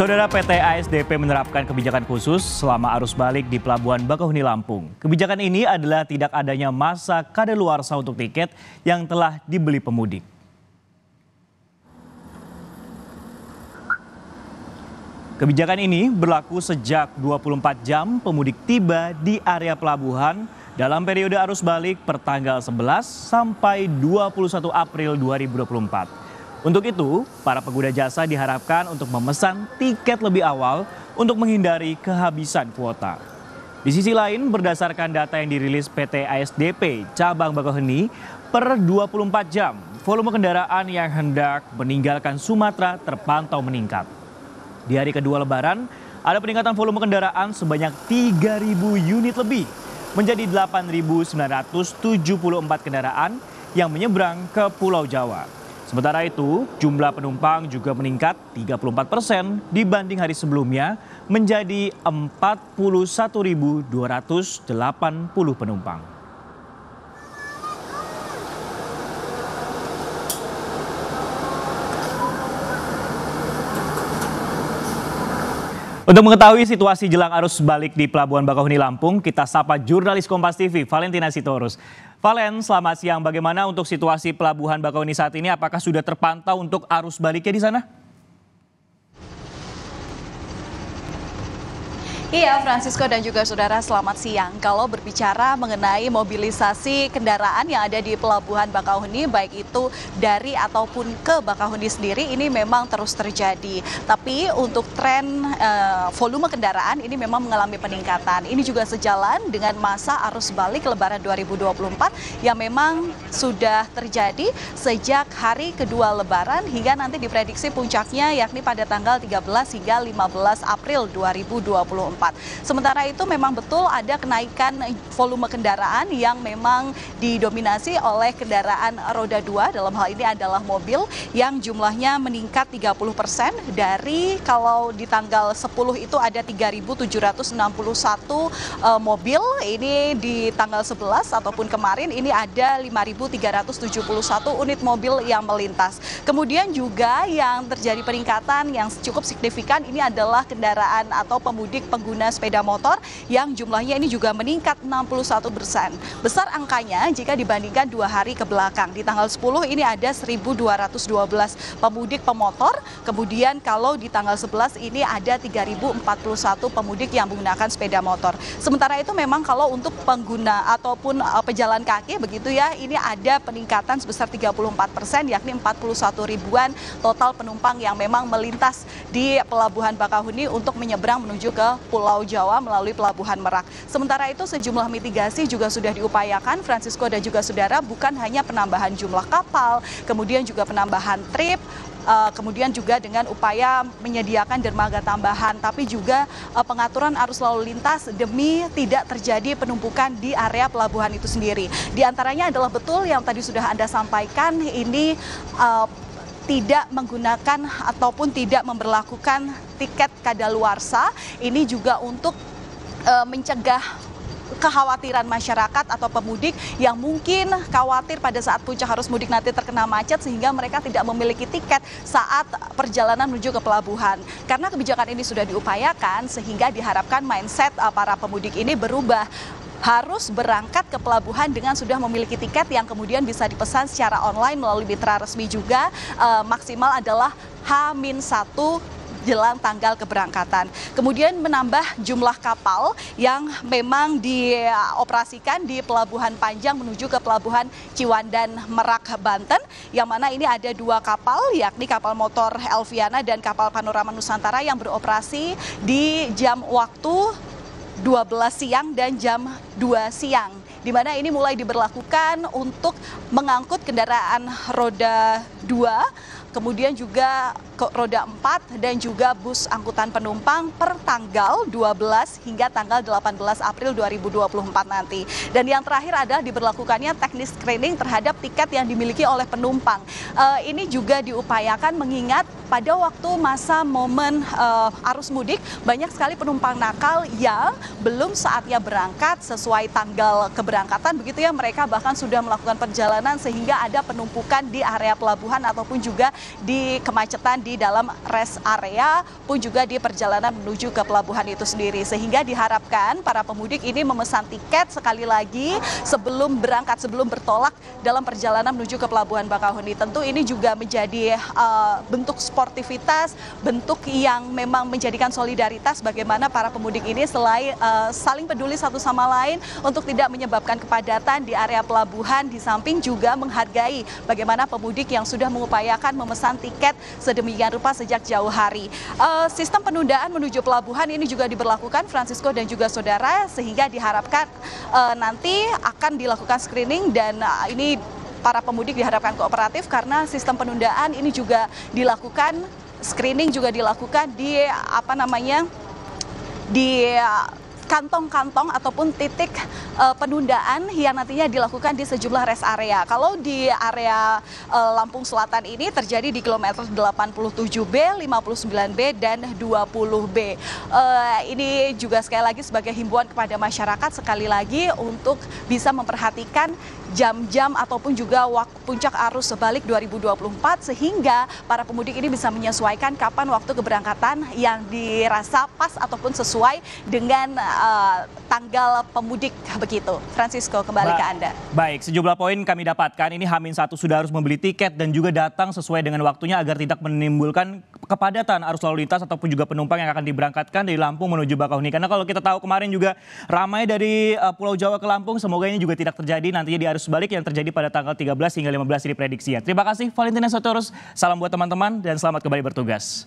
Saudara, PT ASDP menerapkan kebijakan khusus selama arus balik di Pelabuhan Bakauheni, Lampung. Kebijakan ini adalah tidak adanya masa kadaluarsa untuk tiket yang telah dibeli pemudik. Kebijakan ini berlaku sejak 24 jam pemudik tiba di area pelabuhan dalam periode arus balik pertanggal 11 sampai 21 April 2024. Untuk itu, para pengguna jasa diharapkan untuk memesan tiket lebih awal untuk menghindari kehabisan kuota. Di sisi lain, berdasarkan data yang dirilis PT ASDP Cabang Bakauheni, per 24 jam, volume kendaraan yang hendak meninggalkan Sumatera terpantau meningkat. Di hari kedua Lebaran, ada peningkatan volume kendaraan sebanyak 3.000 unit lebih, menjadi 8.974 kendaraan yang menyeberang ke Pulau Jawa. Sementara itu, jumlah penumpang juga meningkat 34% dibanding hari sebelumnya menjadi 41.280 penumpang. Untuk mengetahui situasi jelang arus balik di Pelabuhan Bakauheni, Lampung, kita sapa jurnalis Kompas TV, Valentina Sitorus. Valen, selamat siang. Bagaimana untuk situasi Pelabuhan Bakauheni saat ini? Apakah sudah terpantau untuk arus baliknya di sana? Iya, Francisco dan juga saudara, selamat siang. Kalau berbicara mengenai mobilisasi kendaraan yang ada di Pelabuhan Bakauheni, baik itu dari ataupun ke Bakauheni sendiri, ini memang terus terjadi. Tapi untuk tren volume kendaraan ini memang mengalami peningkatan. Ini juga sejalan dengan masa arus balik Lebaran 2024 yang memang sudah terjadi sejak hari kedua Lebaran hingga nanti diprediksi puncaknya yakni pada tanggal 13 hingga 15 April 2024. Sementara itu memang betul ada kenaikan volume kendaraan yang memang didominasi oleh kendaraan roda 2, dalam hal ini adalah mobil yang jumlahnya meningkat 30% dari kalau di tanggal 10 itu ada 3.761 mobil, ini di tanggal 11 ataupun kemarin ini ada 5.371 unit mobil yang melintas. Kemudian juga yang terjadi peningkatan yang cukup signifikan ini adalah kendaraan atau pemudik pengguna sepeda motor yang jumlahnya ini juga meningkat 61%. Besar angkanya jika dibandingkan 2 hari ke belakang. Di tanggal 10 ini ada 1.212 pemudik pemotor, kemudian kalau di tanggal 11 ini ada 3.041 pemudik yang menggunakan sepeda motor. Sementara itu memang kalau untuk pengguna ataupun pejalan kaki begitu ya, ini ada peningkatan sebesar 34%, yakni 41 ribuan total penumpang yang memang melintas di Pelabuhan Bakauheni untuk menyeberang menuju ke Pulau Jawa melalui Pelabuhan Merak. Sementara itu sejumlah mitigasi juga sudah diupayakan, Francisco dan juga saudara, bukan hanya penambahan jumlah kapal, kemudian juga penambahan trip, kemudian juga dengan upaya menyediakan dermaga tambahan, tapi juga pengaturan arus lalu lintas demi tidak terjadi penumpukan di area pelabuhan itu sendiri. Di antaranya adalah betul yang tadi sudah Anda sampaikan, ini tidak menggunakan ataupun tidak memberlakukan tiket kadaluarsa. Ini juga untuk mencegah kekhawatiran masyarakat atau pemudik yang mungkin khawatir pada saat puncak arus mudik nanti terkena macet sehingga mereka tidak memiliki tiket saat perjalanan menuju ke pelabuhan. Karena kebijakan ini sudah diupayakan sehingga diharapkan mindset para pemudik ini berubah, harus berangkat ke pelabuhan dengan sudah memiliki tiket yang kemudian bisa dipesan secara online melalui mitra resmi juga. Maksimal adalah H-1 jelang tanggal keberangkatan. Kemudian menambah jumlah kapal yang memang dioperasikan di Pelabuhan Panjang menuju ke Pelabuhan Ciwandan Merak, Banten, yang mana ini ada 2 kapal, yakni kapal motor Elviana dan kapal Panorama Nusantara yang beroperasi di jam waktu 12 siang dan jam 2 siang, di mana ini mulai diberlakukan untuk mengangkut kendaraan roda 2, kemudian juga roda 4 dan juga bus angkutan penumpang per tanggal 12 hingga tanggal 18 April 2024 nanti. Dan yang terakhir adalah diberlakukannya teknis screening terhadap tiket yang dimiliki oleh penumpang. Ini juga diupayakan mengingat pada waktu masa momen arus mudik banyak sekali penumpang nakal yang belum saatnya berangkat sesuai tanggal keberangkatan begitu ya, mereka bahkan sudah melakukan perjalanan sehingga ada penumpukan di area pelabuhan ataupun juga di kemacetan di di dalam rest area pun juga di perjalanan menuju ke pelabuhan itu sendiri. Sehingga diharapkan para pemudik ini memesan tiket sekali lagi sebelum berangkat, sebelum bertolak dalam perjalanan menuju ke pelabuhan Bakauheni. Tentu ini juga menjadi bentuk sportivitas, bentuk yang memang menjadikan solidaritas bagaimana para pemudik ini selain saling peduli satu sama lain untuk tidak menyebabkan kepadatan di area pelabuhan, di samping juga menghargai bagaimana pemudik yang sudah mengupayakan memesan tiket sedemikian rupa sejak jauh hari. Sistem penundaan menuju pelabuhan ini juga diberlakukan Francisco dan juga saudara, sehingga diharapkan nanti akan dilakukan screening dan ini para pemudik diharapkan kooperatif karena sistem penundaan ini juga dilakukan, screening juga dilakukan di di kantong-kantong ataupun titik penundaan yang nantinya dilakukan di sejumlah rest area. Kalau di area Lampung Selatan ini terjadi di kilometer 87B, 59B, dan 20B. Ini juga sekali lagi sebagai himbauan kepada masyarakat sekali lagi untuk bisa memperhatikan jam-jam ataupun juga puncak arus balik 2024 sehingga para pemudik ini bisa menyesuaikan kapan waktu keberangkatan yang dirasa pas ataupun sesuai dengan tanggal pemudik begitu. Francisco, kembali ke Anda. Baik, sejumlah poin kami dapatkan. Ini H-1 sudah harus membeli tiket dan juga datang sesuai dengan waktunya agar tidak menimbulkan kepadatan arus lalu lintas ataupun juga penumpang yang akan diberangkatkan dari Lampung menuju Bakauheni. Karena kalau kita tahu kemarin juga ramai dari Pulau Jawa ke Lampung, semoga ini juga tidak terjadi nantinya di arus balik yang terjadi pada tanggal 13 hingga 15 di prediksi ya. Terima kasih Valentina Sotorus, salam buat teman-teman dan selamat kembali bertugas.